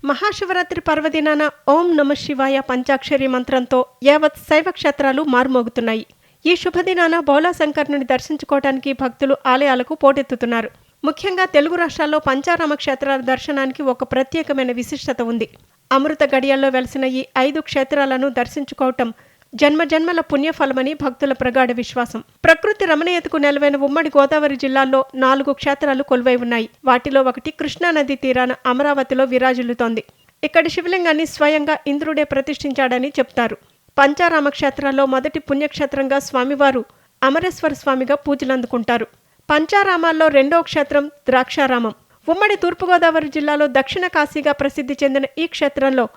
మహాశివరాత్రి పర్వదినాన ఓం నమ శివాయ పంచాక్షరి మంత్రంతో యావత్ శైవ క్షేత్రాలు మారుమోగుతున్నాయి. ఈ శుభదినాన బోలాశంకరుని దర్శించుకోవడానికి భక్తులు ఆలయాలకు పోటెత్తుతున్నారు. ముఖ్యంగా తెలుగు రాష్ట్రాల్లో పంచారామ క్షేత్రాల దర్శనానికి ఒక ప్రత్యేకమైన విశిష్టత ఉంది. అమృత గడియల్లో వెలిసిన ఈ 5 క్షేత్రాలను దర్శించుకోవటం జన్మజన్మల పుణ్యఫలమని భక్తుల ప్రగాఢ విశ్వాసం. ప్రకృతి రమణీయతకు నెలవైన ఉమ్మడి గోదావరి జిల్లాల్లో 4 క్షేత్రాలు కొలువై ఉన్నాయి. వాటిలో ఒకటి కృష్ణానది తీరాన అమరావతిలో విరాజిల్లుతోంది. ఇక్కడి శివలింగాన్ని స్వయంగా ఇంద్రుడే ప్రతిష్ఠించాడని చెప్తారు. పంచారామ క్షేత్రాల్లో మొదటి పుణ్యక్షేత్రంగా స్వామివారు అమరేశ్వర స్వామిగా పూజలందుకుంటారు. పంచారామాల్లో రెండో క్షేత్రం ద్రాక్షారామం. ఉమ్మడి తూర్పుగోదావరి జిల్లాలో దక్షిణ కాశీగా ప్రసిద్ధి చెందిన ఈ క్షేత్రంలో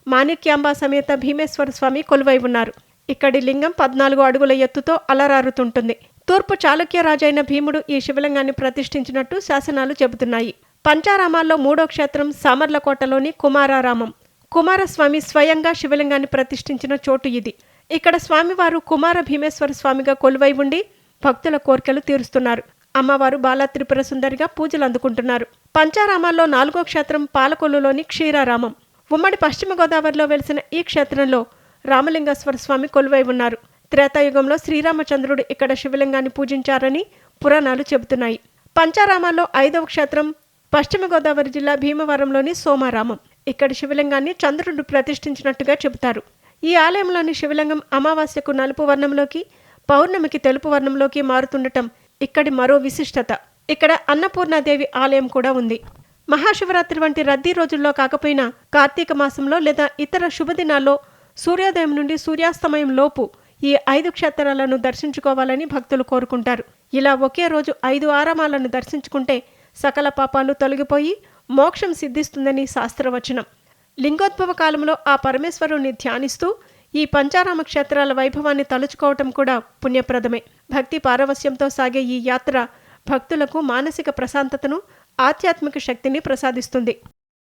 మాణిక్యాంబ సమేత భీమేశ్వర స్వామి కొలువై ఉన్నారు. ఇక్కడి లింగం 14 అడుగుల ఎత్తుతో అలరారుతుంటుంది. తూర్పు చాళుక్య రాజైన భీముడు ఈ శివలింగాన్ని ప్రతిష్ఠించినట్టు శాసనాలు చెబుతున్నాయి. పంచారామాల్లో మూడో క్షేత్రం సామర్లకోటలోని కుమారారామం. కుమారస్వామి స్వయంగా శివలింగాన్ని ప్రతిష్ఠించిన చోటు ఇది. ఇక్కడ స్వామివారు కుమార భీమేశ్వర స్వామిగా కొలువై ఉండి భక్తుల కోర్కెలు తీరుస్తున్నారు. అమ్మవారు బాలా త్రిపుర సుందరిగా పూజలు అందుకుంటున్నారు. పంచారామాల్లో 4వ క్షేత్రం పాలకొల్లులోని క్షీరారామం. ఉమ్మడి పశ్చిమ గోదావరిలో వెలిసిన ఈ క్షేత్రంలో రామలింగేశ్వర స్వామి కొలువై ఉన్నారు. త్రేతాయుగంలో శ్రీరామచంద్రుడు ఇక్కడ శివలింగాన్ని పూజించారని పురాణాలు చెబుతున్నాయి. పంచారామాల్లో 5వ క్షేత్రం పశ్చిమ గోదావరి జిల్లా భీమవరంలోని సోమారామం. ఇక్కడి శివలింగాన్ని చంద్రుడు ప్రతిష్ఠించినట్టుగా చెబుతారు. ఈ ఆలయంలోని శివలింగం అమావాస్యకు నలుపు వర్ణంలోకి, పౌర్ణమికి తెలుపు వర్ణంలోకి మారుతుండటం ఇక్కడి మరో విశిష్టత. ఇక్కడ అన్నపూర్ణాదేవి ఆలయం కూడా ఉంది. మహాశివరాత్రి వంటి రద్దీ రోజుల్లో కాకపోయినా కార్తీక మాసంలో లేదా ఇతర శుభదినాల్లో సూర్యోదయం నుండి సూర్యాస్తమయం లోపు ఈ 5 క్షేత్రాలను దర్శించుకోవాలని భక్తులు కోరుకుంటారు. ఇలా ఒకే రోజు 5 ఆరామాలను దర్శించుకుంటే సకల పాపాలు తొలగిపోయి మోక్షం సిద్ధిస్తుందని శాస్త్రవచనం. లింగోద్భవ కాలంలో ఆ పరమేశ్వరుణ్ణి ధ్యానిస్తూ ఈ పంచారామ క్షేత్రాల వైభవాన్ని తలుచుకోవటం కూడా పుణ్యప్రదమే. భక్తి పారవస్యంతో సాగే ఈ యాత్ర భక్తులకు మానసిక ప్రశాంతతను, ఆధ్యాత్మిక శక్తిని ప్రసాదిస్తుంది.